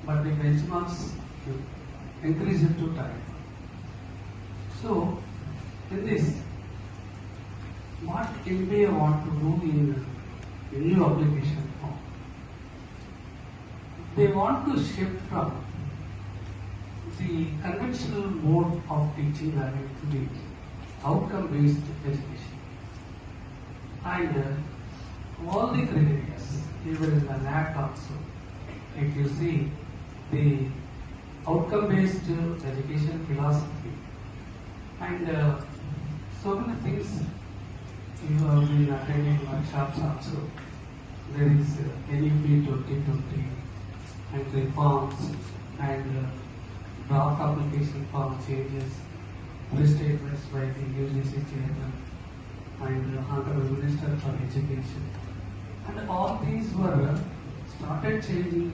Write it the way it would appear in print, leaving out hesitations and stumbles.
but the benchmarks increase it to time. So, in this, what MBA want to do in a new application form? They want to shift from the conventional mode of teaching learning to the outcome-based education. And all the criteria, even in the NAC also, if you see the outcome-based education philosophy, and so many things you have been attending workshops also. There is NEP 2020 and reforms and draft application form changes, statements by the UGC chairman and Honorable Minister for Education. And all these were started changing